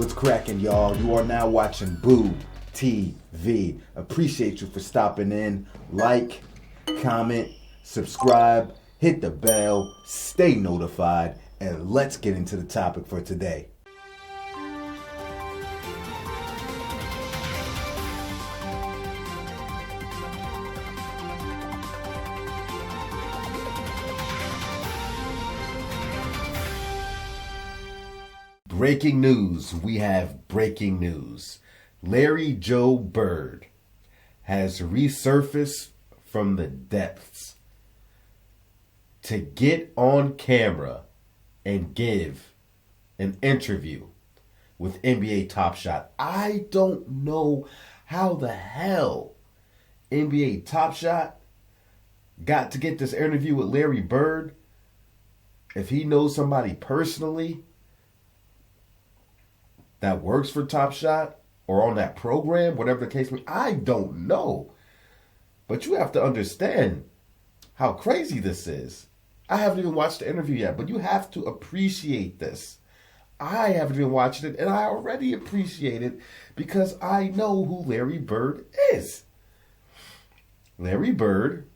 What's cracking, y'all? You are now watching Boo TV. Appreciate you for stopping in. Like, comment, subscribe, hit the bell, stay notified, and let's get into the topic for today. Breaking news. We have breaking news. Larry Joe Bird has resurfaced from the depths to get on camera and give an interview with NBA Top Shot. I don't know how the hell NBA Top Shot got to get this interview with Larry Bird. If he knows somebody personally that works for Top Shot or on that program, whatever the case may be, I don't know. But you have to understand how crazy this is. I haven't even watched the interview yet, but you have to appreciate this. I haven't even watched it, and I already appreciate it because I know who Larry Bird is. Larry Bird,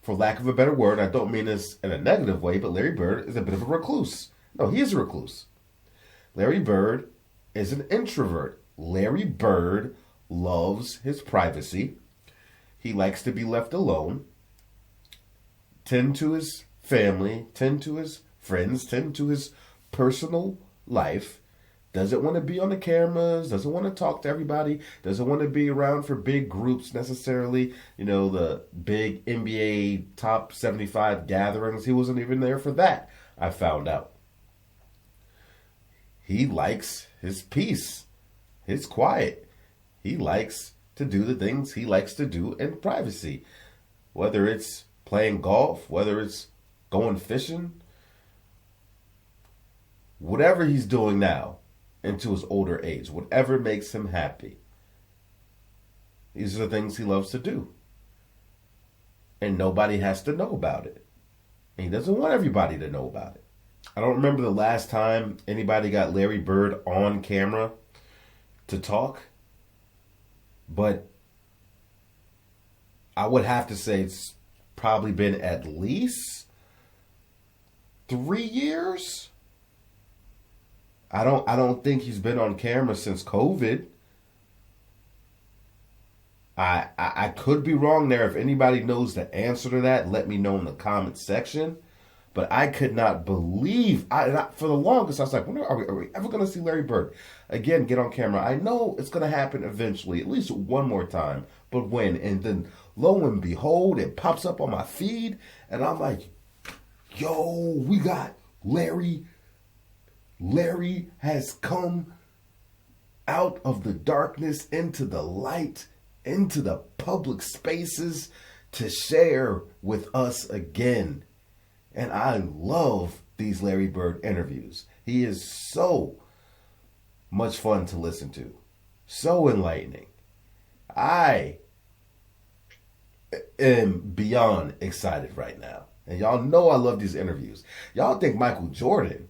for lack of a better word, I don't mean this in a negative way, but Larry Bird is a bit of a recluse. No, he is a recluse. Larry Bird is an introvert. Larry Bird loves his privacy. He likes to be left alone, tend to his family, tend to his friends, tend to his personal life, doesn't want to be on the cameras, doesn't want to talk to everybody, doesn't want to be around for big groups necessarily, the big NBA top 75 gatherings. He wasn't even there for that, I found out. He likes his peace, his quiet. He likes to do the things he likes to do in privacy. Whether it's playing golf, whether it's going fishing, whatever he's doing now into his older age, whatever makes him happy. These are the things he loves to do. And nobody has to know about it. And he doesn't want everybody to know about it. I don't remember the last time anybody got Larry Bird on camera to talk, but I would have to say it's probably been at least 3 years. I don't think he's been on camera since COVID. I could be wrong there. If anybody knows the answer to that, let me know in the comment section. But I could not believe, for the longest, I was like, are we ever going to see Larry Bird again get on camera? I know it's going to happen eventually, at least one more time. But when? And then lo and behold, it pops up on my feed. And I'm like, yo, we got Larry. Larry has come out of the darkness into the light, into the public spaces to share with us again. And I love these Larry Bird interviews. He is so much fun to listen to. So enlightening. I am beyond excited right now. And y'all know I love these interviews. Y'all think Michael Jordan.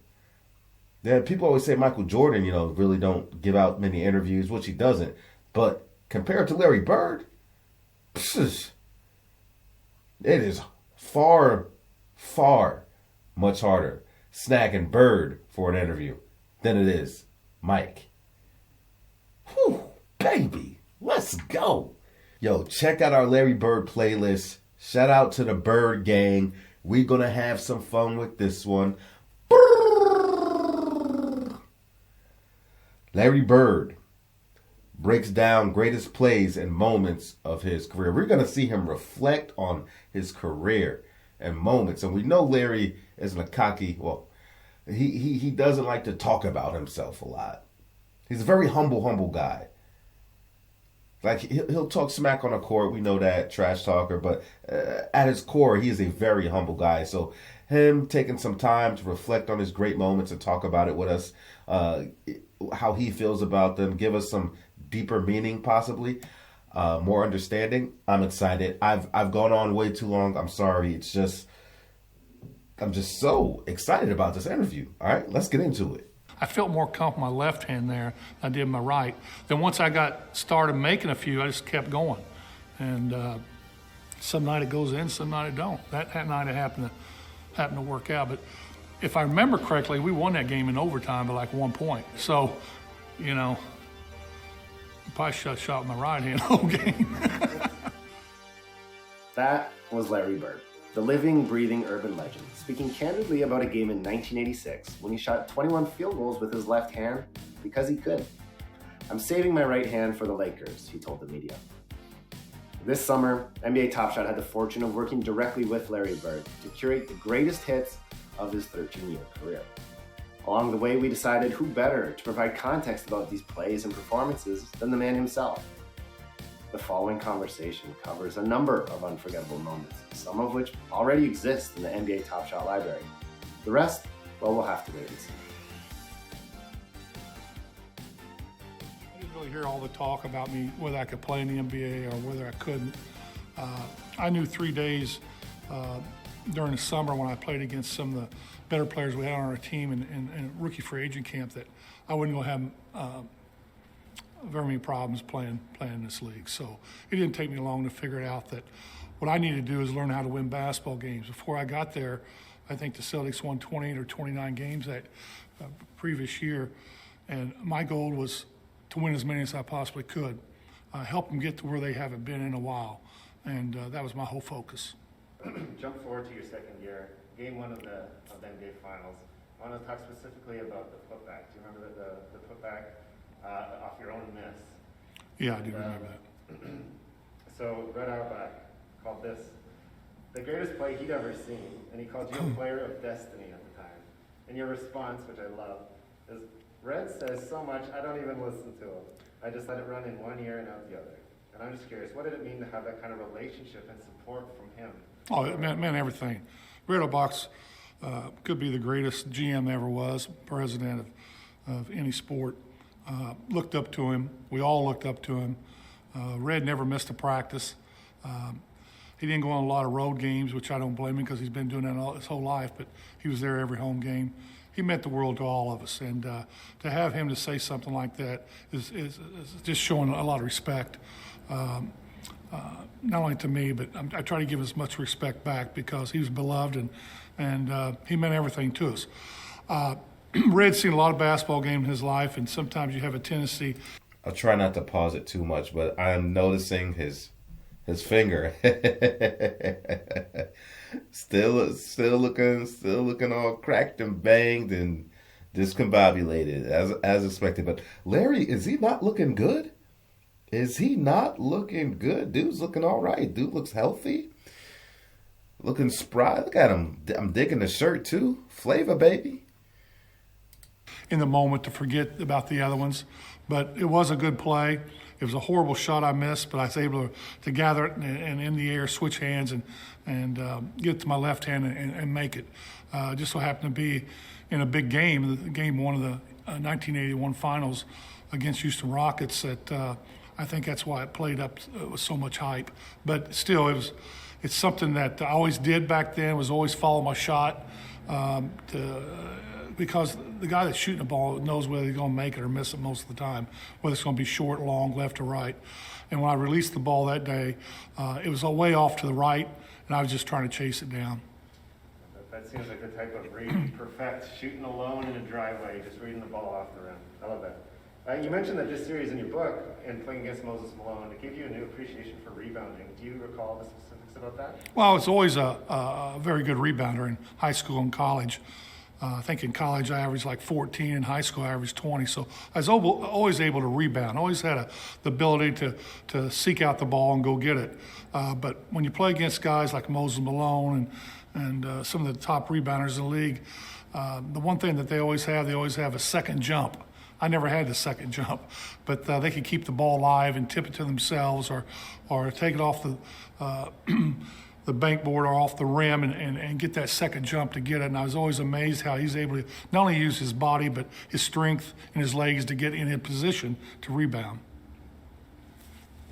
People always say Michael Jordan, really don't give out many interviews, which he doesn't. But compared to Larry Bird, it is far much harder snagging Bird for an interview than it is Mike. Whew, baby, let's go. Yo, check out our Larry Bird playlist. Shout out to the Bird gang. We're going to have some fun with this one. Larry Bird breaks down greatest plays and moments of his career. We're going to see him reflect on his career and moments. And we know Larry isn't a cocky, he doesn't like to talk about himself a lot. He's a very humble guy. Like, he'll talk smack on the court. We know that, trash talker. But at his core, he is a very humble guy. So him taking some time to reflect on his great moments and talk about it with us, how he feels about them, give us some deeper meaning possibly. more understanding. I'm excited. I've gone on way too long. I'm sorry. It's just, I'm just so excited about this interview. All right, let's get into it. I felt more comfortable with my left hand there than I did my right. Then once I got started making a few, I just kept going. And some night it goes in, some night it don't. That night it happened to work out. But if I remember correctly, we won that game in overtime by like 1 point. So, you know, I probably shot with my right hand the whole game. That was Larry Bird, the living, breathing urban legend, speaking candidly about a game in 1986 when he shot 21 field goals with his left hand because he could. "I'm saving my right hand for the Lakers," he told the media. This summer, NBA Top Shot had the fortune of working directly with Larry Bird to curate the greatest hits of his 13-year career. Along the way, we decided who better to provide context about these plays and performances than the man himself. The following conversation covers a number of unforgettable moments, some of which already exist in the NBA Top Shot library. The rest, well, we'll have to wait and see. I didn't really hear all the talk about me, whether I could play in the NBA or whether I couldn't. I knew 3 days during the summer when I played against some of the better players we had on our team in rookie free agent camp that I wasn't going to have very many problems playing in this league. So it didn't take me long to figure it out that what I needed to do is learn how to win basketball games. Before I got there, I think the Celtics won 28 or 29 games that previous year, and my goal was to win as many as I possibly could, help them get to where they haven't been in a while, and that was my whole focus. Jump forward to your second year, game one of the NBA Finals. I want to talk specifically about the putback. Do you remember the putback off your own miss? Yeah, I do remember that. So Red Auerbach called this the greatest play he'd ever seen, and he called you a player of destiny at the time. And your response, which I love, is, "Red says so much I don't even listen to him. I just let it run in one ear and out the other." And I'm just curious, what did it mean to have that kind of relationship and support from him? Oh, it meant everything. Red Auerbach could be the greatest GM ever was, president of any sport. Looked up to him. We all looked up to him. Red never missed a practice. He didn't go on a lot of road games, which I don't blame him because he's been doing that his whole life, but he was there every home game. He meant the world to all of us, and to have him to say something like that is just showing a lot of respect. Not only to me, but I try to give as much respect back because he was beloved and he meant everything to us. Red's seen a lot of basketball games in his life, and sometimes you have a tendency. I'll try not to pause it too much, but I'm noticing his finger. still looking all cracked and banged and discombobulated as expected. But Larry, is he not looking good? Is he not looking good? Dude's looking all right. Dude looks healthy. Looking spry. Look at him. I'm digging the shirt too. Flavor, baby. In the moment to forget about the other ones. But it was a good play. It was a horrible shot I missed, but I was able to gather it and in the air, switch hands and get it to my left hand and make it. Just so happened to be in a big game, game one of the 1981 finals against Houston Rockets. That I think that's why it played up with so much hype. But still, it's something that I always did back then, was always follow my shot. Because the guy that's shooting the ball knows whether he's going to make it or miss it most of the time, whether it's going to be short, long, left, or right. And when I released the ball that day, it was way off to the right, and I was just trying to chase it down. That seems like the type of read perfect, shooting alone in a driveway, just reading the ball off the rim. I love that. You mentioned that this series in your book and playing against Moses Malone, it gave you a new appreciation for rebounding. Do you recall the specifics about that? Well, I was always a very good rebounder in high school and college. I think in college I averaged like 14, in high school I averaged 20. So I was always able to rebound, always had the ability to seek out the ball and go get it. But when you play against guys like Moses Malone and some of the top rebounders in the league, the one thing that they always have a second jump. I never had the second jump, but they can keep the ball alive and tip it to themselves or take it off the bank board or off the rim and get that second jump to get it. And I was always amazed how he's able to not only use his body, but his strength and his legs to get in a position to rebound.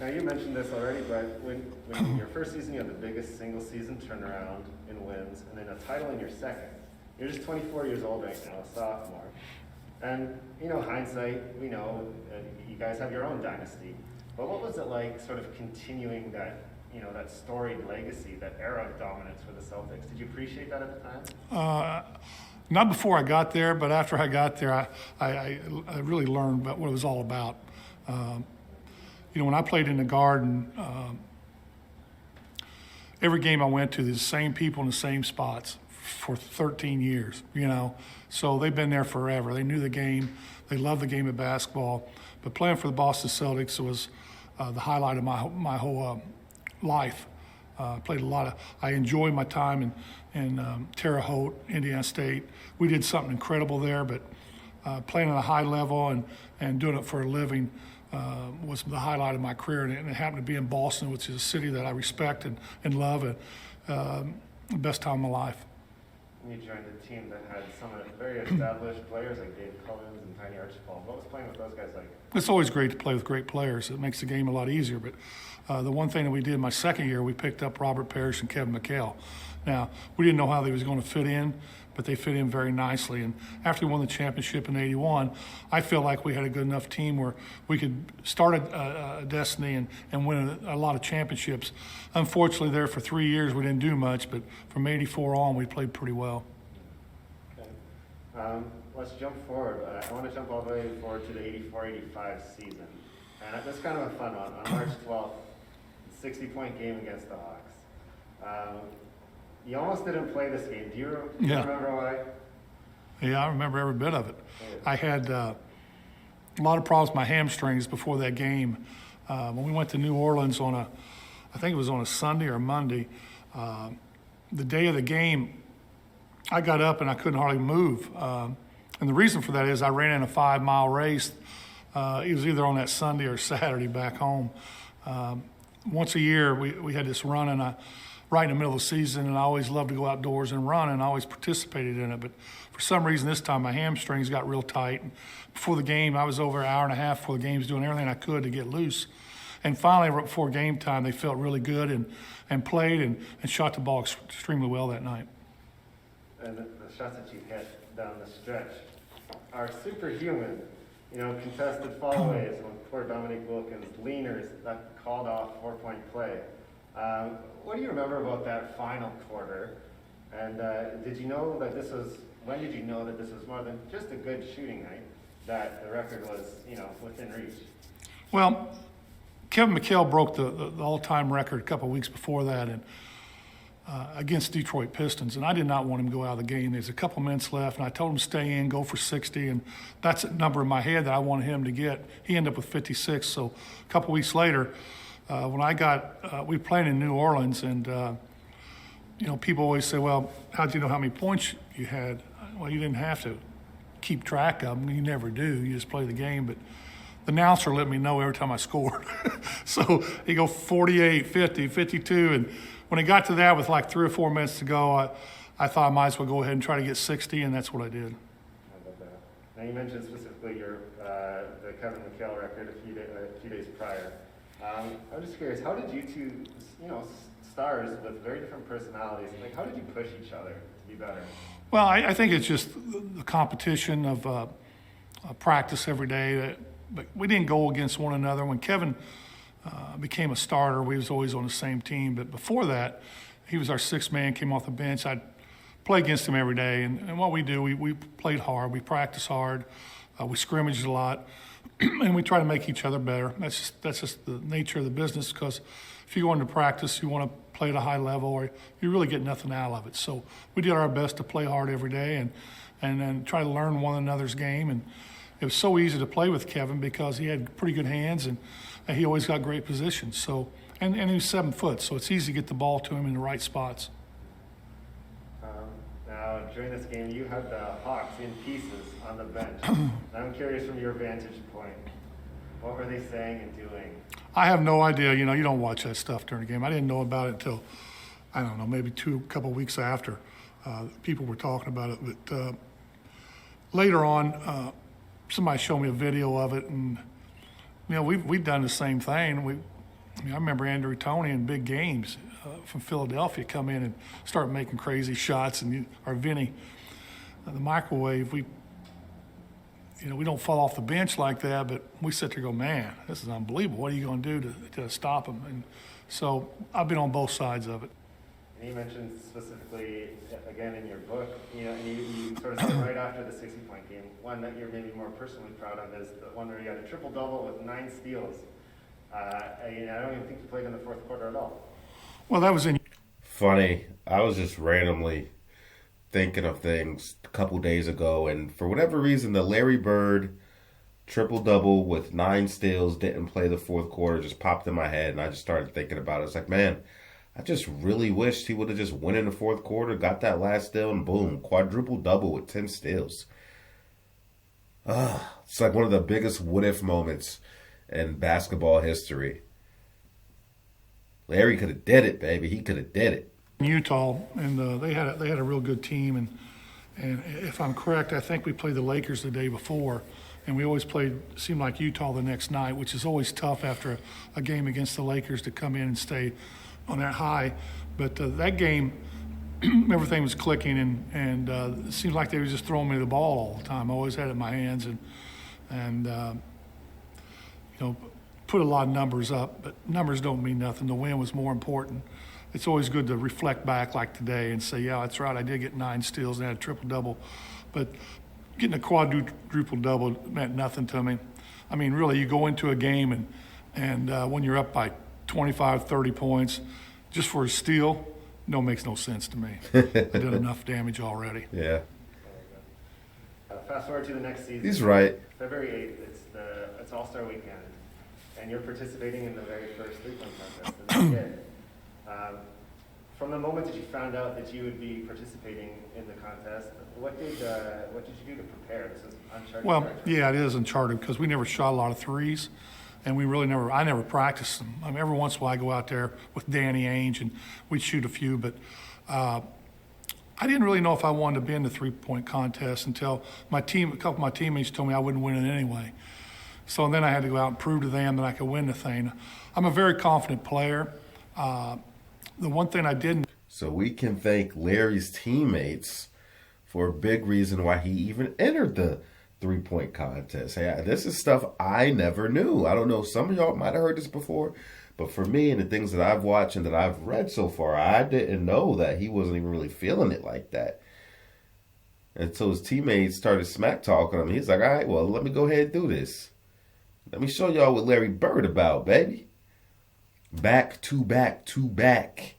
Now, you mentioned this already, but when in your first season, you had the biggest single season turnaround in wins, and then a title in your second. You're just 24 years old right now, a sophomore. And, hindsight, we know you guys have your own dynasty. But what was it like sort of continuing that, that storied legacy, that era of dominance for the Celtics? Did you appreciate that at the time? Not before I got there, but after I got there, I really learned about what it was all about. When I played in the Garden, every game I went to, the same people in the same spots for 13 years, So they've been there forever. They knew the game. They loved the game of basketball. But playing for the Boston Celtics was the highlight of my whole life. I enjoyed my time in Terre Haute, Indiana State. We did something incredible there, but playing at a high level and doing it for a living was the highlight of my career. And it happened to be in Boston, which is a city that I respect and love, and the best time of my life. You joined a team that had some of the very established players like Dave Cullins and Tiny Archibald. What was playing with those guys like? It's always great to play with great players. It makes the game a lot easier. But the one thing that we did my second year, we picked up Robert Parrish and Kevin McHale. Now, we didn't know how they was going to fit in, but they fit in very nicely. And after we won the championship in '81, I feel like we had a good enough team where we could start a destiny and win a lot of championships. Unfortunately, there for 3 years we didn't do much, but from '84 on, we played pretty well. Okay. Let's jump forward. I want to jump all the way forward to the '84-'85 season. And that's kind of a fun one. On March 12th, 60-point game against the Hawks. You almost didn't play this game. Do you remember why? Yeah, I remember every bit of it. I had a lot of problems with my hamstrings before that game. When we went to New Orleans I think it was on a Sunday or Monday, the day of the game, I got up and I couldn't hardly move. And the reason for that is I ran in a 5-mile race. It was either on that Sunday or Saturday back home. Once a year, we had this run, and right in the middle of the season, and I always loved to go outdoors and run, and I always participated in it. But for some reason this time my hamstrings got real tight. And before the game, I was over an hour and a half before the game, doing everything I could to get loose. And finally, right before game time, they felt really good and played and shot the ball extremely well that night. And the shots that you hit down the stretch are superhuman. Contested fallaways when poor Dominique Wilkins, leaners that called off 4-point play. What do you remember about that final quarter? And did you know that when did you know that this was more than just a good shooting night, that the record was, within reach? Well, Kevin McHale broke the all-time record a couple of weeks before that and against Detroit Pistons, and I did not want him to go out of the game. There's a couple minutes left, and I told him to stay in, go for 60, and that's a number in my head that I wanted him to get. He ended up with 56, so a couple weeks later, when we were playing in New Orleans, and people always say, well, how'd you know how many points you had? Well, you didn't have to keep track of them. You never do. You just play the game. But the announcer let me know every time I scored. So he'd go 48, 50, 52. And when it got to that with like 3 or 4 minutes to go, I thought I might as well go ahead and try to get 60, and that's what I did. How about that? Now, you mentioned specifically the Kevin McHale record a few days prior. I'm just curious, how did you two, stars with very different personalities, how did you push each other to be better? Well, I think it's just the competition of practice every day. But we didn't go against one another. When Kevin became a starter, we was always on the same team. But before that, he was our sixth man, came off the bench. I'd play against him every day. And what we do, we played hard. We practiced hard. We scrimmaged a lot. And we try to make each other better. That's just the nature of the business, because if you go into practice, you want to play at a high level, or you really get nothing out of it. So we did our best to play hard every day and then try to learn one another's game. And it was so easy to play with Kevin because he had pretty good hands and he always got great positions. So and he was 7 foot, so it's easy to get the ball to him in the right spots. Now, during this game, you had the Hawks in pieces on the bench. I'm curious from your vantage point, what were they saying and doing? I have no idea. You don't watch that stuff during the game. I didn't know about it until, I don't know, maybe a couple of weeks after people were talking about it. But later on, somebody showed me a video of it, and we've done the same thing. I remember Andrew Toney in big games from Philadelphia come in and start making crazy shots, and or Vinny, the microwave. we don't fall off the bench like that, but we sit there and go, man, this is unbelievable. What are you going to do to stop him? And so I've been on both sides of it. And you mentioned specifically, again, in your book, and you sort of said right after the 60-point game, one that you're maybe more personally proud of is the one where you had a triple-double with 9 steals. I don't even think you played in the fourth quarter at all. Well, that was in... Funny. I was just randomly thinking of things a couple days ago, and for whatever reason, the Larry Bird triple-double with 9 steals, didn't play the fourth quarter, just popped in my head, and I just started thinking about it. It's like, man, I just really wished he would have just went in the fourth quarter, got that last steal, and boom, quadruple-double with 10 steals. It's like one of the biggest what-if moments in basketball history. Larry could have did it, baby. He could have did it. Utah, and they had a real good team, and if I'm correct, I think we played the Lakers the day before, and we always seemed like Utah the next night, which is always tough after a game against the Lakers to come in and stay on that high. But that game, everything was clicking, and it seemed like they were just throwing me the ball all the time. I always had it in my hands, and put a lot of numbers up, but numbers don't mean nothing. The win was more important. It's always good to reflect back like today and say, yeah, that's right, I did get 9 steals and had a triple-double. But getting a quadruple-double meant nothing to me. I mean, really, you go into a game and when you're up by 25, 30 points, just for a steal, makes no sense to me. I did enough damage already. Yeah. Fast forward to the next season. He's right. February 8th, it's All-Star Weekend, and you're participating in the very first three-point contest. And you did. From the moment that you found out that you would be participating in the contest, what did you do to prepare? This is uncharted. Well, territory. yeah, it is uncharted because we never shot a lot of threes, and I never practiced them. I mean, every once in a while I go out there with Danny Ainge and we'd shoot a few, but I didn't really know if I wanted to be in the three-point contest until a couple of my teammates told me I wouldn't win it anyway. So then I had to go out and prove to them that I could win the thing. I'm a very confident player. The one thing I didn't. So we can thank Larry's teammates for a big reason why he even entered the three-point contest. Hey, this is stuff I never knew. I don't know, some of y'all might have heard this before, but for me and the things that I've watched and that I've read so far, I didn't know that he wasn't even really feeling it like that. And so his teammates started smack talking him. He's like, all right, well, let me go ahead and do this. Let me show y'all what Larry Bird about, baby. Back to back to back.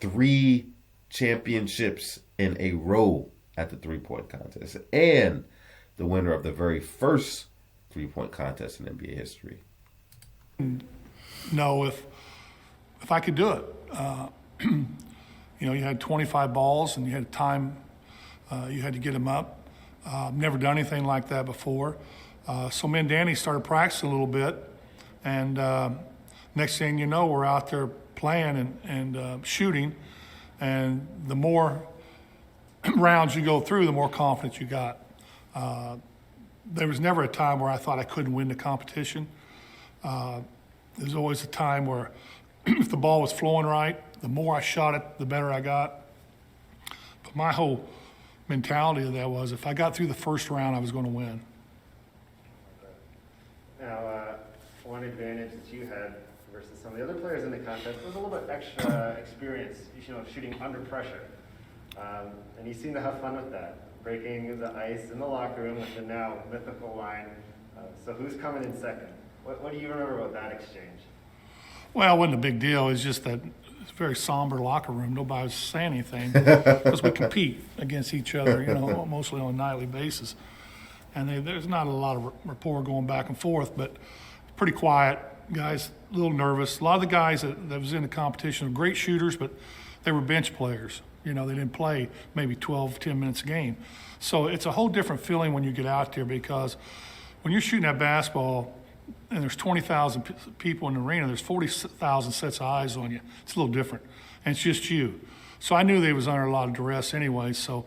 3 championships in a row at the three-point contest. And the winner of the very first three-point contest in NBA history. Know if I could do it. You had 25 balls and you had time. You had to get them up. Never done anything like that before. So me and Danny started practicing a little bit, and next thing you know, we're out there playing and shooting, and the more rounds you go through, the more confidence you got. There was never a time where I thought I couldn't win the competition. There's always a time where if the ball was flowing right, the more I shot it, the better I got. But my whole mentality of that was if I got through the first round, I was going to win. Now, one advantage that you had versus some of the other players in the contest was a little bit extra experience, shooting under pressure. And you seem to have fun with that, breaking the ice in the locker room with the now mythical line. So who's coming in second? What do you remember about that exchange? Well, it wasn't a big deal. It's just that it's a very somber locker room. Nobody was saying anything because we compete against each other, mostly on a nightly basis. And there's not a lot of rapport going back and forth, but pretty quiet. Guys, a little nervous. A lot of the guys that was in the competition were great shooters, but they were bench players. They didn't play maybe 12, 10 minutes a game. So it's a whole different feeling when you get out there because when you're shooting that basketball and there's 20,000 people in the arena, there's 40,000 sets of eyes on you. It's a little different. And it's just you. So I knew they was under a lot of duress anyway. So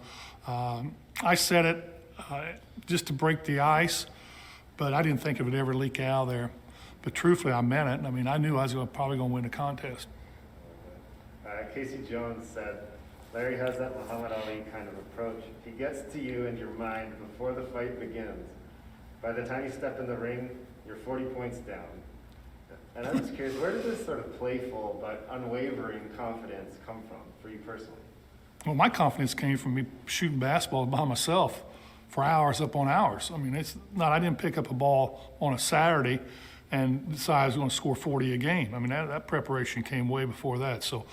I said it just to break the ice, but I didn't think it would ever leak out of there. But truthfully, I meant it. I mean, I knew I was probably going to win the contest. Casey Jones said, Larry has that Muhammad Ali kind of approach. He gets to you and your mind before the fight begins. By the time you step in the ring, you're 40 points down. And I'm just curious, where did this sort of playful but unwavering confidence come from for you personally? Well, my confidence came from me shooting basketball by myself for hours upon hours. I mean, it's not, I didn't pick up a ball on a Saturday and decide I was going to score 40 a game. I mean, that preparation came way before that. So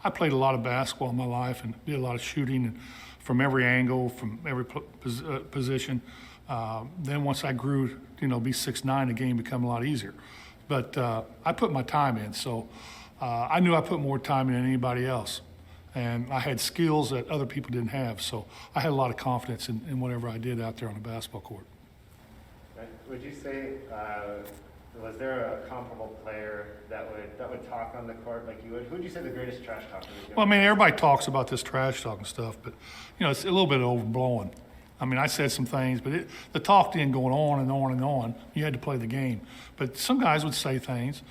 I played a lot of basketball in my life and did a lot of shooting and from every angle, from every position. Then once I grew, be 6'9", the game became a lot easier. But I put my time in, so I knew I put more time in than anybody else. And I had skills that other people didn't have, so I had a lot of confidence in whatever I did out there on the basketball court. Would you say, was there a comparable player that would talk on the court like you would? Who would you say the greatest trash talker is? Well, I mean, everybody talks about this trash talking stuff, but, it's a little bit overblown. I mean, I said some things, but the talk didn't go on and on and on. You had to play the game. But some guys would say things.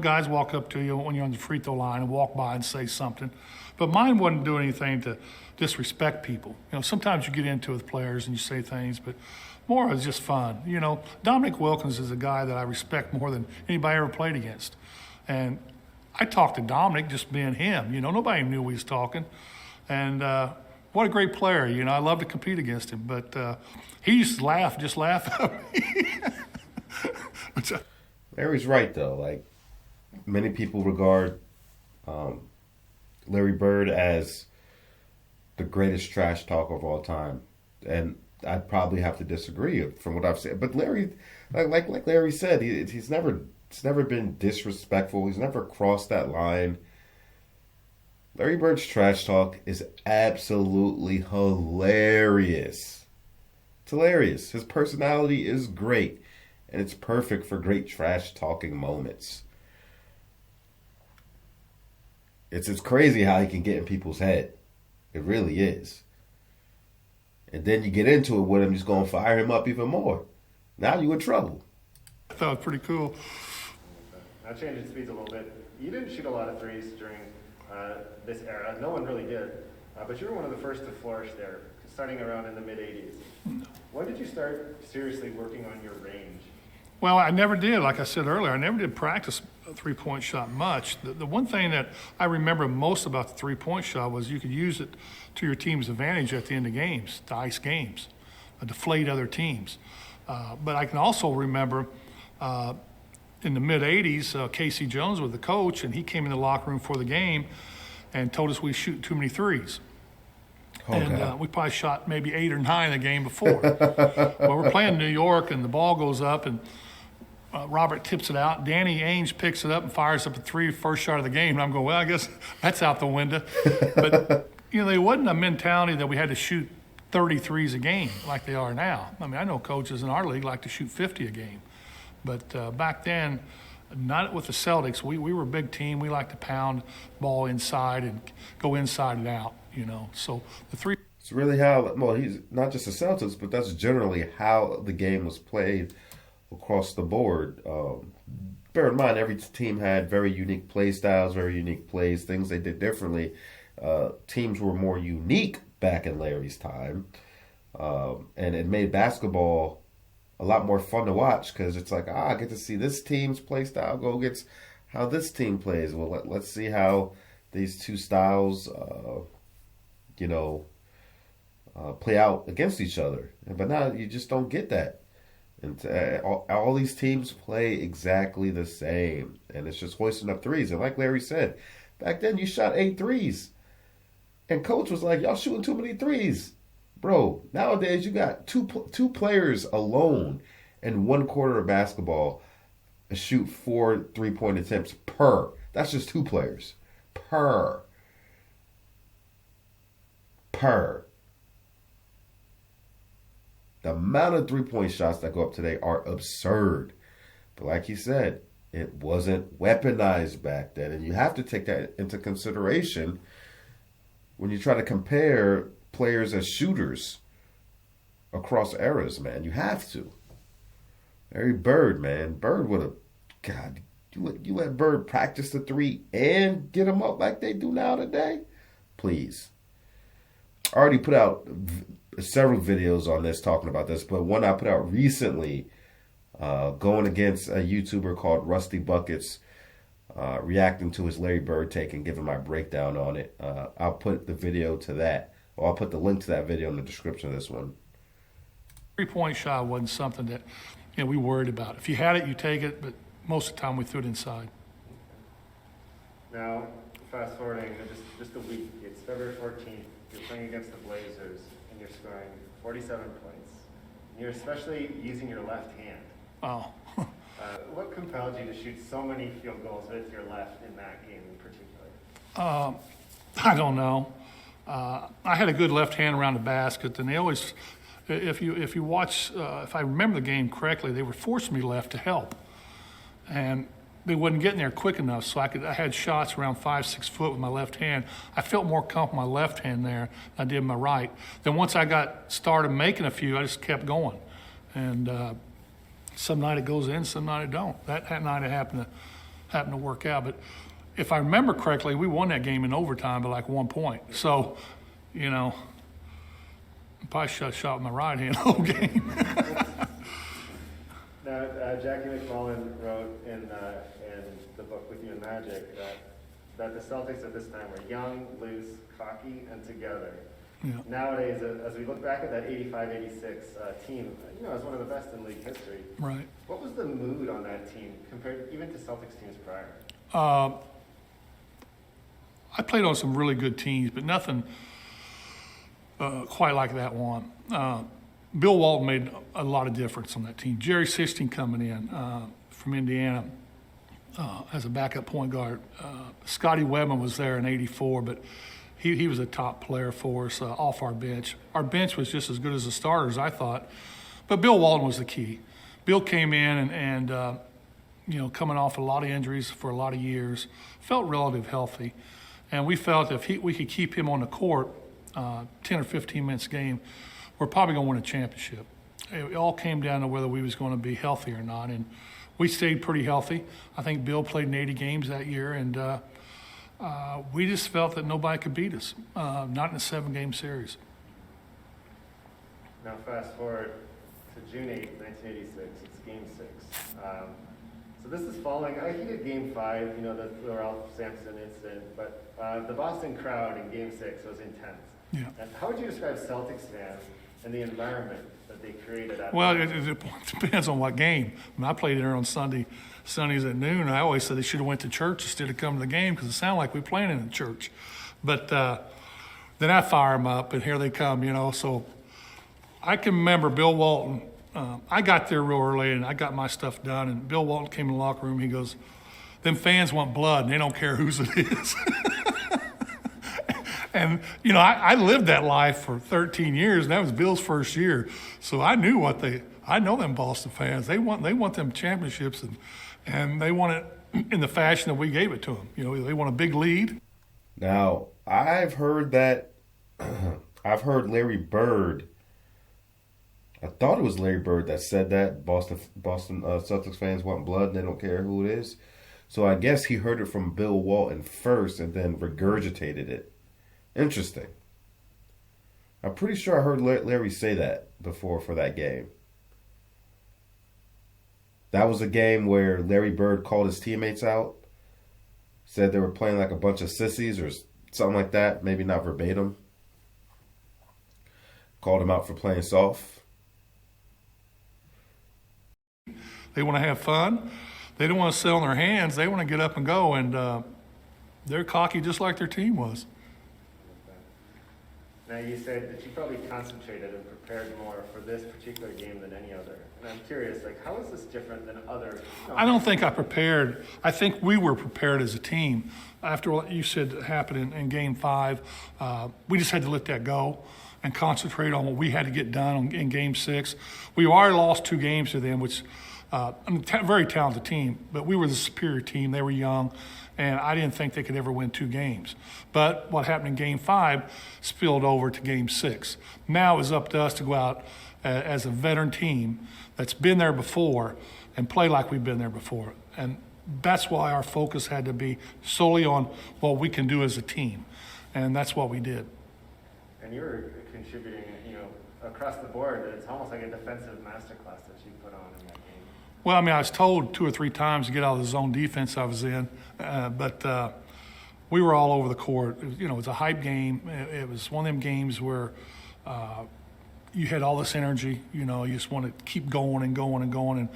Guys walk up to you when you're on the free throw line and walk by and say something. But mine wasn't doing anything to disrespect people. Sometimes you get into it with players and you say things, but more is just fun. Dominic Wilkins is a guy that I respect more than anybody I ever played against. And I talked to Dominic just being him. Nobody knew we was talking. And what a great player. I love to compete against him. But he used to laugh at me. Larry's right, though. Like, many people regard Larry Bird as the greatest trash talker of all time. And I'd probably have to disagree from what I've said. But Larry, like Larry said, he's never been disrespectful. He's never crossed that line. Larry Bird's trash talk is absolutely hilarious. It's hilarious. His personality is great, and it's perfect for great trash talking moments. It's crazy how he can get in people's head. It really is. And then you get into it with him, just going to fire him up even more. Now you in trouble. I thought it was pretty cool. Now changing speeds a little bit. You didn't shoot a lot of threes during this era. No one really did. But you were one of the first to flourish there, starting around in the mid-'80s. When did you start seriously working on your range? Well, I never did. Like I said earlier, I never did practice a three-point shot much. The one thing that I remember most about the three-point shot was you could use it to your team's advantage at the end of games, to ice games, deflate other teams. But I can also remember in the mid-'80s, Casey Jones was the coach, and he came in the locker room for the game and told us we shoot too many threes. And we probably shot maybe 8 or 9 the game before. Well, we're playing New York, and the ball goes up, and Robert tips it out. Danny Ainge picks it up and fires up a three, first shot of the game. And I'm going, well, I guess that's out the window. But, there wasn't a mentality that we had to shoot 30 threes a game like they are now. I mean, I know coaches in our league like to shoot 50 a game. But back then, not with the Celtics, we were a big team. We liked to pound ball inside and go inside and out, So the three... It's really how, well, he's not just the Celtics, but that's generally how the game was played across the board. Bear in mind, every team had very unique play styles, very unique plays, things they did differently. Teams were more unique back in Larry's time, and it made basketball a lot more fun to watch because it's like, I get to see this team's play style go against how this team plays. Well, let's see how these two styles, play out against each other. But now you just don't get that. And all these teams play exactly the same. And it's just hoisting up threes. And like Larry said, back then you shot 8 threes. And coach was like, y'all shooting too many threes. Bro, nowadays you got two players alone in one quarter of basketball shoot 4 3-point attempts per. That's just 2 players. Per. The amount of 3-point shots that go up today are absurd. But like he said, it wasn't weaponized back then. And you have to take that into consideration when you try to compare players as shooters across eras, man. You have to. Larry Bird, man. Bird would have, God, you let Bird practice the 3 and get him up like they do now today? Please. I already put out several videos on this talking about this, but one I put out recently going against a YouTuber called Rusty Buckets, reacting to his Larry Bird take and giving my breakdown on it. I'll put the video to that, or I'll put the link to that video in the description of this one. 3-point shot wasn't something that we worried about. If you had it, you take it, but most of the time we threw it inside. Now, fast forwarding just a week, it's February 14th, you're playing against the Blazers, and you're scoring 47 points. And you're especially using your left hand. Oh. What compelled you to shoot so many field goals with your left in that game in particular? I don't know. I had a good left hand around the basket, and they always, if you watch, if I remember the game correctly, they would force me left to help, and they wasn't getting there quick enough, so I had shots around 5-6 foot with my left hand. I felt more comfortable with my left hand there than I did my right. Then once I got started making a few, I just kept going, and some night it goes in, some night it don't. That night it happened to work out. But if I remember correctly, we won that game in overtime by like 1 point. So, I probably shot with my right hand the whole game. Now, Jackie McMullen wrote in the book With You in Magic that the Celtics at this time were young, loose, cocky, and together. Yeah. Nowadays, as we look back at that 85-86 team, as one of the best in league history. Right. What was the mood on that team compared even to Celtics teams prior? I played on some really good teams, but nothing quite like that one. Bill Walton made a lot of difference on that team. Jerry Sistine coming in from Indiana as a backup point guard. Scotty Webman was there in '84, but he was a top player for us off our bench. Our bench was just as good as the starters, I thought. But Bill Walton was the key. Bill came in and coming off a lot of injuries for a lot of years, felt relatively healthy. And we felt if we could keep him on the court 10 or 15 minutes a game, we're probably going to win a championship. It all came down to whether we was going to be healthy or not. And we stayed pretty healthy. I think Bill played in 80 games that year, and we just felt that nobody could beat us, not in a 7-game series. Now fast forward to June 8, 1986. It's Game 6. So this is following a heated Game 5, the Ralph Sampson incident, but the Boston crowd in Game 6 was intense. Yeah. And how would you describe Celtics fans and the environment that they created? Well, it depends on what game. I played there on Sundays at noon, and I always said they should have went to church instead of coming to the game because it sounded like we were playing in a church. But then I fire them up, and here they come, So I can remember Bill Walton. I got there real early, and I got my stuff done, and Bill Walton came in the locker room. He goes, "Them fans want blood, and they don't care whose it is." And, I lived that life for 13 years, and that was Bill's first year. So I knew I know them Boston fans. They want them championships, and they want it in the fashion that we gave it to them. They want a big lead. Now, I've heard Larry Bird. I thought it was Larry Bird that said that Boston Celtics fans want blood and they don't care who it is. So I guess he heard it from Bill Walton first and then regurgitated it. Interesting. I'm pretty sure I heard Larry say that before for that game. That was a game where Larry Bird called his teammates out, said they were playing like a bunch of sissies or something like that, maybe not verbatim. Called him out for playing soft. They want to have fun. They don't want to sit on their hands. They want to get up and go, and they're cocky just like their team was. Now you said that you probably concentrated and prepared more for this particular game than any other. And I'm curious, how is this different than other? I don't think I prepared. I think we were prepared as a team. After what you said happened in Game 5, we just had to let that go and concentrate on what we had to get done in Game 6. We already lost 2 games to them, which very talented team, but we were the superior team. They were young, and I didn't think they could ever win 2 games. But what happened in Game 5 spilled over to Game 6. Now it's up to us to go out as a veteran team that's been there before and play like we've been there before. And that's why our focus had to be solely on what we can do as a team, and that's what we did. And you were contributing, across the board. It's almost like a defensive masterclass that you put on in that game. Well, I mean, I was told 2 or 3 times to get out of the zone defense I was in, but we were all over the court. It was a hype game. It was one of them games where you had all this energy. You just want to keep going and going and going. And it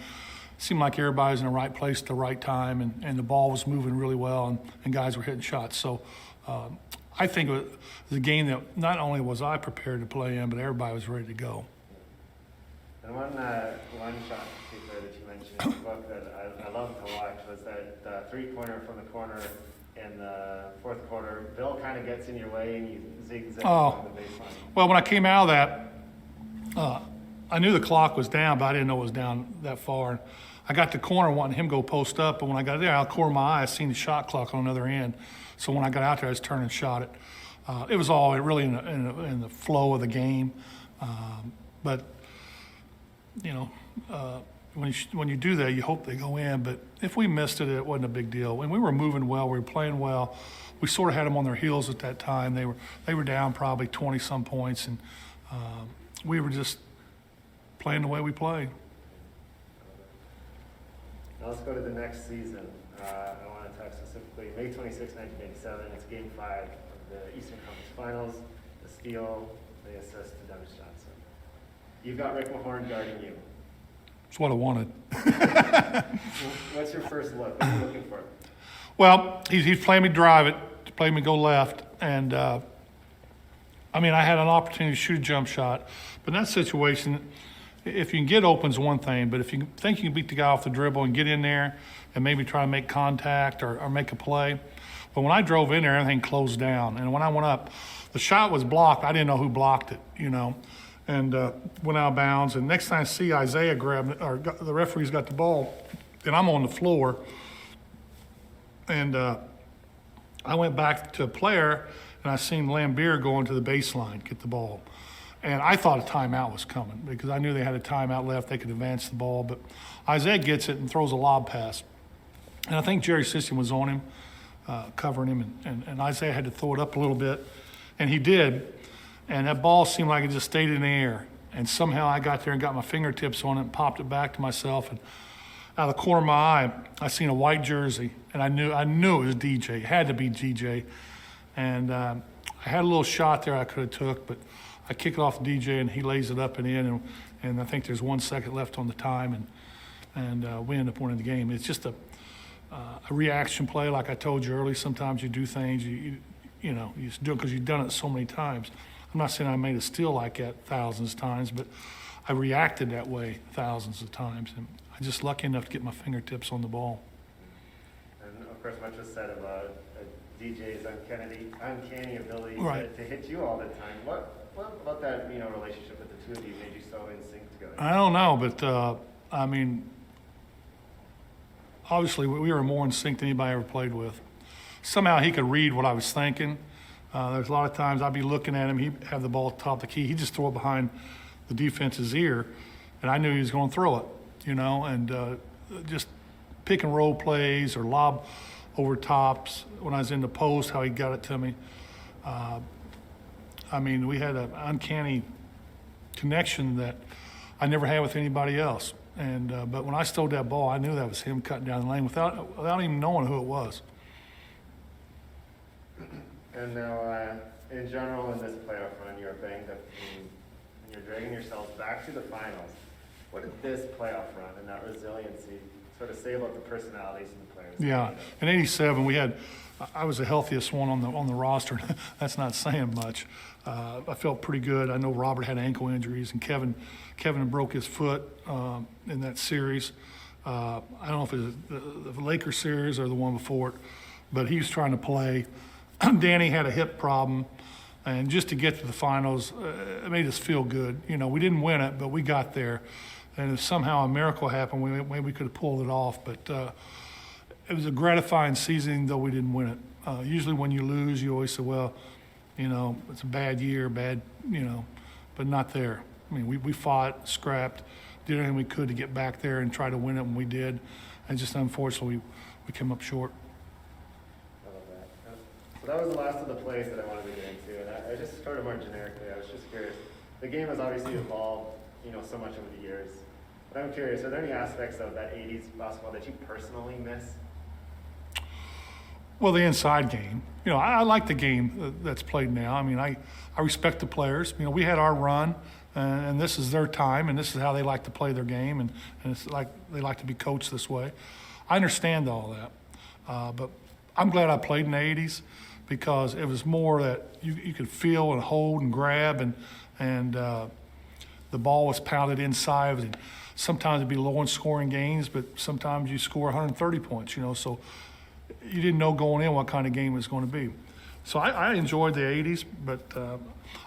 seemed like everybody was in the right place at the right time, and the ball was moving really well, and guys were hitting shots. So I think it was a game that not only was I prepared to play in, but everybody was ready to go. And one shot in particular that you mentioned in the book that I loved to watch was that three-pointer from the corner in the fourth quarter. Bill kind of gets in your way and you zigzag on the baseline. Well, when I came out of that, I knew the clock was down, but I didn't know it was down that far. I got to corner wanting him to go post up, but when I got there, out of the corner of my eye, I seen the shot clock on the other end. So when I got out there, I just turned and shot it. It was all really in the flow of the game. But when you do that, you hope they go in. But if we missed it, it wasn't a big deal. And we were moving well, we were playing well. We sort of had them on their heels at that time. They were down probably 20-some points, and we were just playing the way we play. Now let's go to the next season. I want to talk specifically May 26, 1987. It's Game 5 of the Eastern Conference Finals. The steal, the assist to Dennis Johnson. You've got Rick Mahorn guarding you. It's what I wanted. What's your first look? What are you looking for? Well, he's playing me drive it, playing me go left, and I had an opportunity to shoot a jump shot, but in that situation, if you can get open's one thing, but if you think you can beat the guy off the dribble and get in there and maybe try to make contact or make a play. But when I drove in there, everything closed down, and when I went up, the shot was blocked. I didn't know who blocked it, and went out of bounds. And next time I see Isaiah grab it, or the referee's got the ball, and I'm on the floor. And I went back to a player, and I seen Lambier go into the baseline, get the ball. And I thought a timeout was coming because I knew they had a timeout left. They could advance the ball. But Isaiah gets it and throws a lob pass. And I think Jerry Sisson was on him, covering him. And Isaiah had to throw it up a little bit. And he did. And that ball seemed like it just stayed in the air. And somehow I got there and got my fingertips on it and popped it back to myself. And out of the corner of my eye, I seen a white jersey. And I knew it was DJ. It had to be DJ. And I had a little shot there I could have took, but I kick it off the DJ, and he lays it up and in, and I think there's 1 second left on the time, and we end up winning the game. It's just a reaction play, like I told you earlier. Sometimes you do things, you just do it because you've done it so many times. I'm not saying I made a steal like that thousands of times, but I reacted that way thousands of times, and I'm just lucky enough to get my fingertips on the ball. And of course, much was said about DJ's uncanny ability to hit you all the time. What about that, relationship with the two of you made you so in sync together? I don't know, but obviously we were more in sync than anybody I ever played with. Somehow he could read what I was thinking. There's a lot of times I'd be looking at him, he'd have the ball at the top of the key, he'd just throw it behind the defense's ear, and I knew he was going to throw it, and just pick and roll plays or lob over tops when I was in the post, how he got it to me. We had an uncanny connection that I never had with anybody else. And but when I stole that ball, I knew that was him cutting down the lane without even knowing who it was. And now, in general, in this playoff run, you're a banged up team, and you're dragging yourselves back to the finals. What did this playoff run and that resiliency sort of say about the personalities and the players? Yeah, in '87 I was the healthiest one on the roster. That's not saying much. I felt pretty good. I know Robert had ankle injuries, and Kevin broke his foot in that series. I don't know if it was the Lakers series or the one before it, but he was trying to play. Danny had a hip problem, and just to get to the finals, it made us feel good. We didn't win it, but we got there. And if somehow a miracle happened, maybe we could have pulled it off. But it was a gratifying season, though we didn't win it. Usually when you lose, you always say, well, it's a bad year, but not there. We fought, scrapped, did everything we could to get back there and try to win it, and we did. And just unfortunately, we came up short. I love that. So that was the last of the plays that I wanted to get into. And I just sort of more generically, I was just curious. The game has obviously evolved, so much over the years. But I'm curious, are there any aspects of that 80s basketball that you personally miss? Well, the inside game. I like the game that's played now. I mean, I respect the players. We had our run, and this is their time, and this is how they like to play their game, and it's like they like to be coached this way. I understand all that, but I'm glad I played in the 80s because it was more that you could feel and hold and grab, and the ball was pounded inside. And sometimes it'd be low in scoring games, but sometimes you score 130 points, so you didn't know going in what kind of game it was going to be. So I enjoyed the 80s, but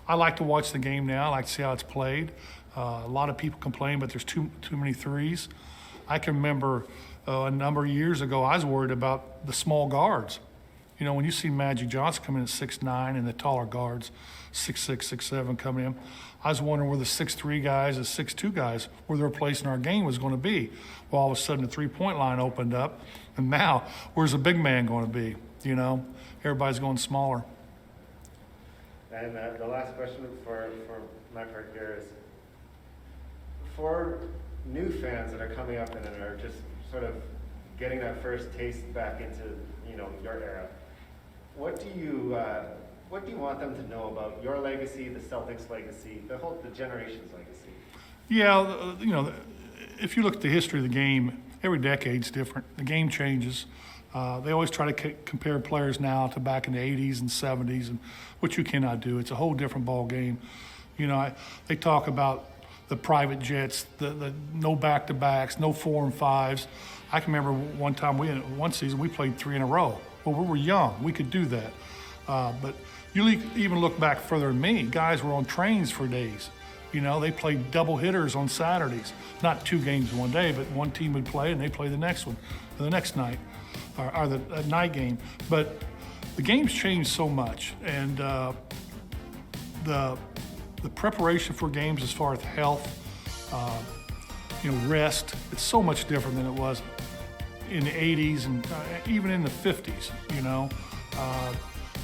I like to watch the game now. I like to see how it's played. A lot of people complain, but there's too many threes. I can remember a number of years ago, I was worried about the small guards. When you see Magic Johnson come in at 6'9", and the taller guards, 6'6", 6'7", coming in, I was wondering where the 6'3" guys and 6'2" guys, where their place in our game was going to be. Well, all of a sudden the three-point line opened up, and now where's the big man going to be? Everybody's going smaller. And the last question for my part here is, for new fans that are coming up and are just sort of getting that first taste back into your era, what do you want them to know about your legacy, the Celtics legacy, the generation's legacy? Yeah, if you look at the history of the game, every decade's different. The game changes. They always try to compare players now to back in the 80s and 70s, and which you cannot do. It's a whole different ball game. They talk about the private jets, the no back-to-backs, no 4 and 5s. I can remember one season we played 3 in a row. Well, we were young. We could do that. But you even look back further than me. Guys were on trains for days. They played double hitters on Saturdays. Not 2 games one day, but one team would play and they play the next one, the next night, or the night game. But the game's changed so much, and the preparation for games as far as health, rest, it's so much different than it was in the 80s and even in the 50s.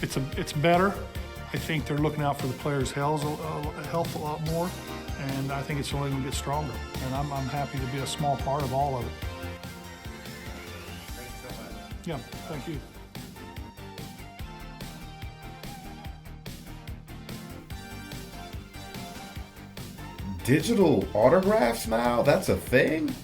It's better. I think they're looking out for the players' health a lot more, and I think it's only going to get stronger. And I'm happy to be a small part of all of it. Thank you so much. Yeah, thank you. Digital autographs now? That's a thing?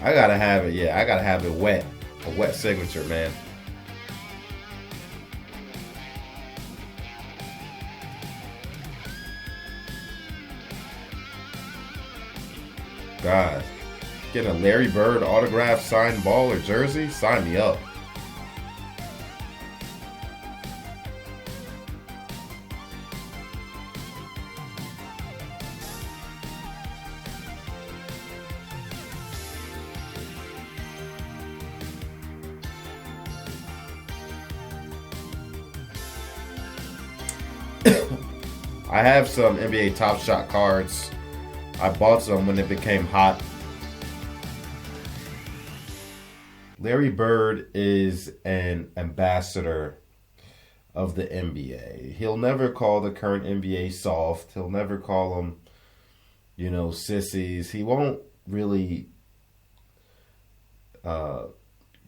I gotta have it, yeah. I gotta have it wet. A wet signature, man. God. Getting a Larry Bird autograph signed ball or jersey? Sign me up. I have some NBA Top Shot cards. I bought some when it became hot. Larry Bird is an ambassador of the NBA. He'll never call the current NBA soft. He'll never call them, sissies. He won't really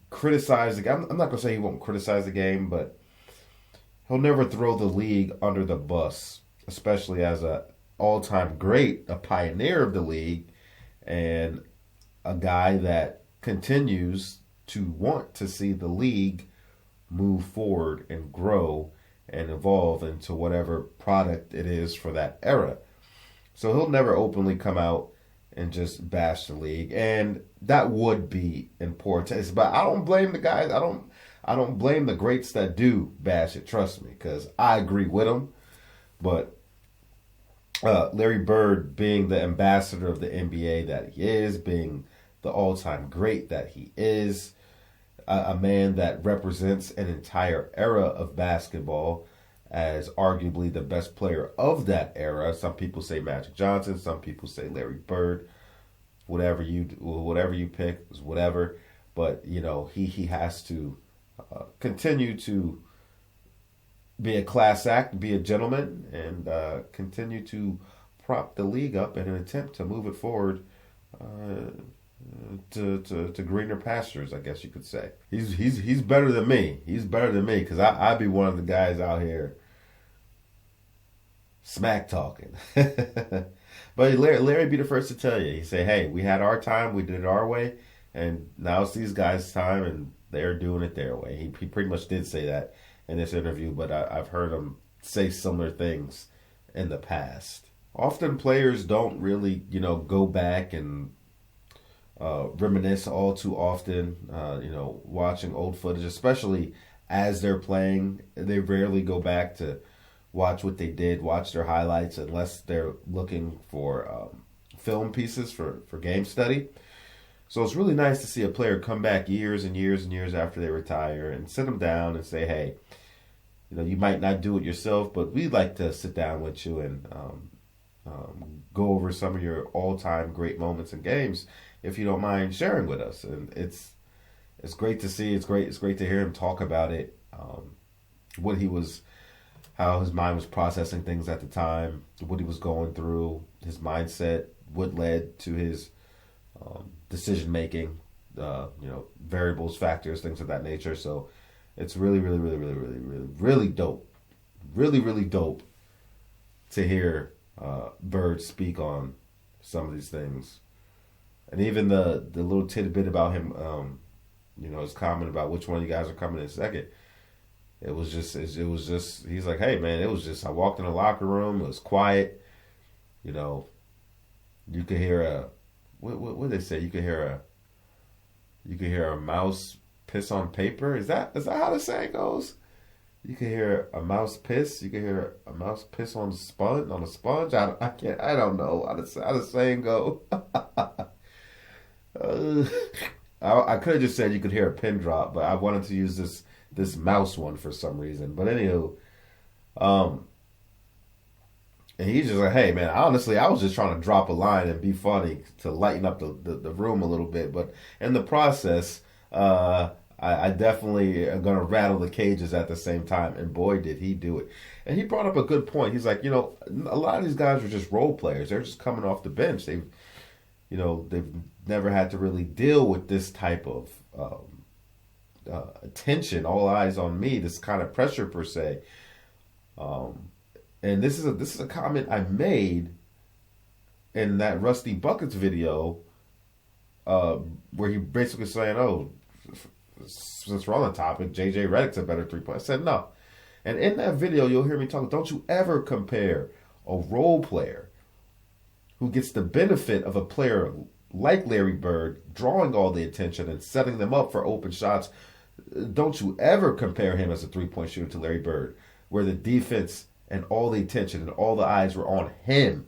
criticize the game. I'm not going to say he won't criticize the game, but he'll never throw the league under the bus, especially as a all-time great, a pioneer of the league, and a guy that continues to want to see the league move forward and grow and evolve into whatever product it is for that era. So he'll never openly come out and just bash the league, and that would be in poor taste. But I don't blame the guys. I don't blame the greats that do bash it. Trust me, because I agree with them. But Larry Bird, being the ambassador of the NBA that he is, being the all-time great that he is, a man that represents an entire era of basketball as arguably the best player of that era. Some people say Magic Johnson, some people say Larry Bird. Whatever you pick is whatever. But he has to continue to be a class act, be a gentleman, and continue to prop the league up in an attempt to move it forward to greener pastures, I guess you could say. He's better than me. He's better than me because I'd be one of the guys out here smack talking. But Larry be the first to tell you. He say, "Hey, we had our time, we did it our way, and now it's these guys' time, and they're doing it their way." He pretty much did say that in this interview, but I've heard him say similar things in the past. Often players don't really, go back and reminisce all too often. Watching old footage, especially as they're playing, they rarely go back to watch what they did, watch their highlights, unless they're looking for film pieces for game study. So it's really nice to see a player come back years and years and years after they retire and sit them down and say, "Hey, you might not do it yourself, but we'd like to sit down with you and go over some of your all-time great moments and games, if you don't mind sharing with us." And it's great to see. It's great to hear him talk about it. How his mind was processing things at the time, what he was going through, his mindset, what led to his decision making, variables, factors, things of that nature. So it's really, really, really, really, really, really, really dope. Really, really dope to hear Bird speak on some of these things. And even the little tidbit about him, his comment about which one of you guys are coming in second. It was just, he's like, "Hey man, it was just, I walked in the locker room, it was quiet. You could hear what they say? You could hear a mouse piss on paper. Is that how the saying goes? You could hear a mouse piss. You could hear a mouse piss on a sponge. I don't know how the saying go. I could have just said you could hear a pin drop, but I wanted to use this mouse one for some reason. But anywho, and he's just like, "Hey man, honestly, I was just trying to drop a line and be funny to lighten up the room a little bit, but in the process, I definitely am gonna rattle the cages at the same time." And boy, did he do it! And he brought up a good point. He's like, a lot of these guys are just role players. They're just coming off the bench. They've never had to really deal with this type of attention, all eyes on me, this kind of pressure per se. And this is a comment I made in that Rusty Buckets video, where he basically saying, "Oh, since we're on the topic, JJ Redick's a better 3-point." I said no. And in that video, you'll hear me talk. Don't you ever compare a role player who gets the benefit of a player like Larry Bird drawing all the attention and setting them up for open shots. Don't you ever compare him as a 3-point shooter to Larry Bird, where the defense and all the attention and all the eyes were on him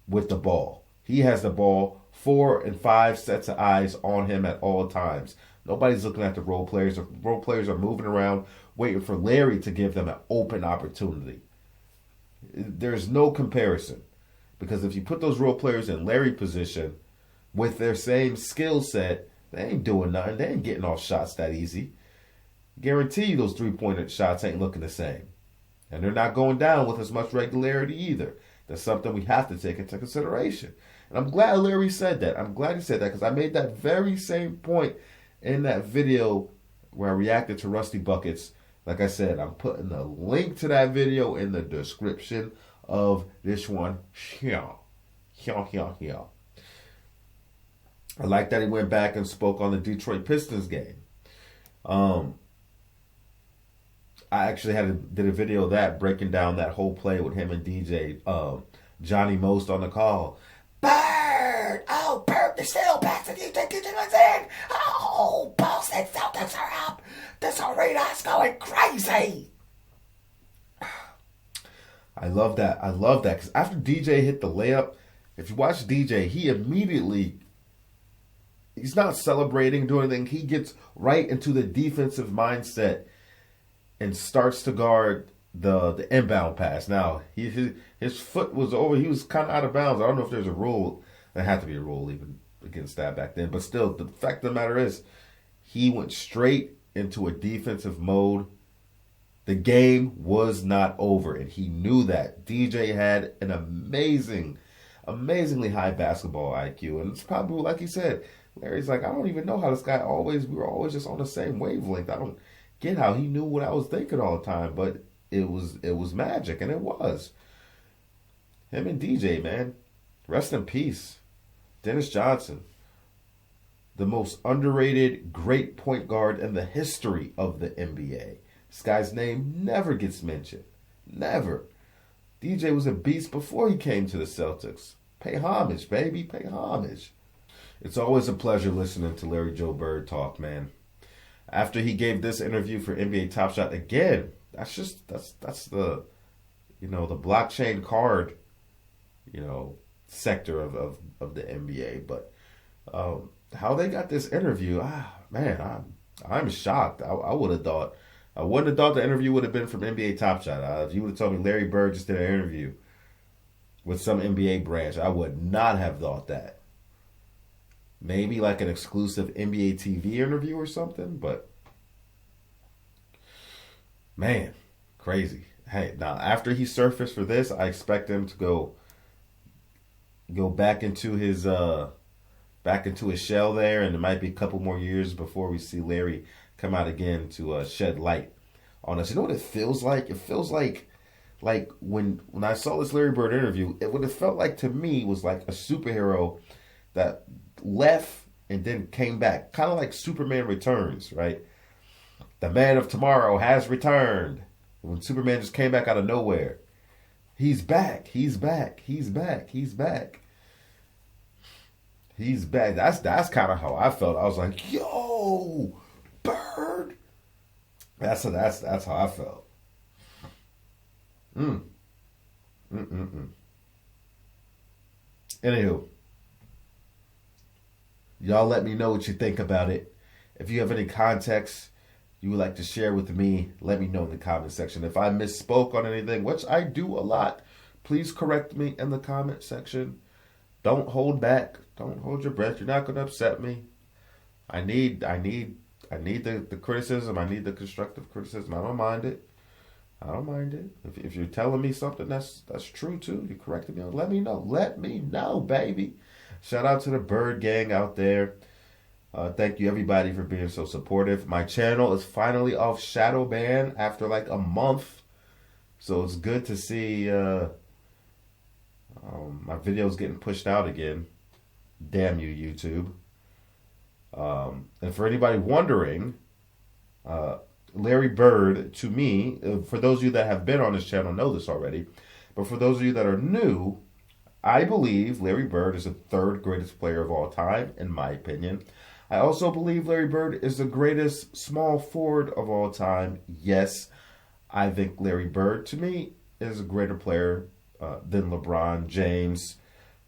with the ball. He has the ball, 4 and 5 sets of eyes on him at all times. Nobody's looking at the role players. The role players are moving around, waiting for Larry to give them an open opportunity. There's no comparison. Because if you put those role players in Larry's position with their same skill set, they ain't doing nothing. They ain't getting off shots that easy. Guarantee you those 3-point shots ain't looking the same. And they're not going down with as much regularity either. That's something we have to take into consideration. And I'm glad Larry said that. I'm glad he said that because I made that very same point in that video where I reacted to Rusty Buckets. Like I said, I'm putting the link to that video in the description of this one. Here. I like that he went back and spoke on the Detroit Pistons game. I actually did a video of that, breaking down that whole play with him and DJ Johnny Most on the call. Bird! Oh, Bird, the still back to you think you was in. Oh, Boston Celtics are up. This arena's going crazy. I love that. Because after DJ hit the layup, if you watch DJ, he's not celebrating, doing anything. He gets right into the defensive mindset and starts to guard the inbound pass. Now, his foot was over. He was kind of out of bounds. I don't know if there's a rule. There had to be a rule even against that back then. But still, the fact of the matter is, he went straight into a defensive mode The game was not over, and he knew that. DJ had an amazingly high basketball IQ, and it's probably like he said. Larry's like, I don't even know how this guy we were always just on the same wavelength. I don't get how he knew what I was thinking all the time, but it was magic, and it was. Him and DJ, man, rest in peace. Dennis Johnson, the most underrated great point guard in the history of the NBA. This guy's name never gets mentioned. Never. DJ was a beast before he came to the Celtics. Pay homage, baby. Pay homage. It's always a pleasure listening to Larry Joe Bird talk, man. After he gave this interview for NBA Top Shot again, that's the the blockchain card, sector of the NBA. But how they got this interview, man, I'm shocked. I wouldn't have thought the interview would have been from NBA Top Shot. If you would have told me Larry Bird just did an interview with some NBA branch, I would not have thought that. Maybe like an exclusive NBA TV interview or something, but man, crazy. Hey, now after he surfaced for this, I expect him to go back into his shell there, and it might be a couple more years before we see Larry come out again to shed light on us. You know what it feels like? It feels like when I saw this Larry Bird interview, what it felt like to me was like a superhero that left and then came back. Kind of like Superman Returns, right? The man of tomorrow has returned. When Superman just came back out of nowhere. He's back. He's back. He's back. He's back. He's back. That's kind of how I felt. I was like, yo, Bird. That's how I felt. Anywho, y'all let me know what you think about it. If you have any context you would like to share with me, let me know in the comment section. If I misspoke on anything, which I do a lot, please correct me in the comment section. Don't hold back. Don't hold your breath. You're not going to upset me. I need the criticism. I need the constructive criticism. I don't mind it. If you're telling me something that's true too, you're correcting me on, let me know. Let me know, baby. Shout out to the Bird gang out there. Thank you everybody for being so supportive. My channel is finally off shadow ban after like a month. So it's good to see my videos getting pushed out again. Damn you, YouTube. And for anybody wondering, Larry Bird, to me, for those of you that have been on this channel know this already, but for those of you that are new, I believe Larry Bird is the third greatest player of all time, in my opinion. I also believe Larry Bird is the greatest small forward of all time. Yes, I think Larry Bird, to me, is a greater player than LeBron James.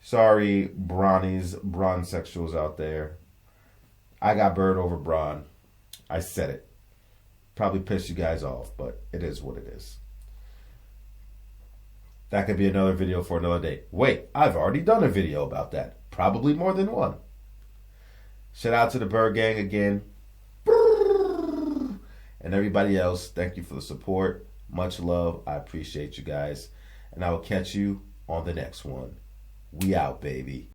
Sorry, Bronsexuals out there. I got Bird over Bron. I said it. Probably pissed you guys off, but it is what it is. That could be another video for another day. Wait, I've already done a video about that. Probably more than one. Shout out to the Bird gang again. And everybody else, thank you for the support. Much love. I appreciate you guys. And I will catch you on the next one. We out, baby.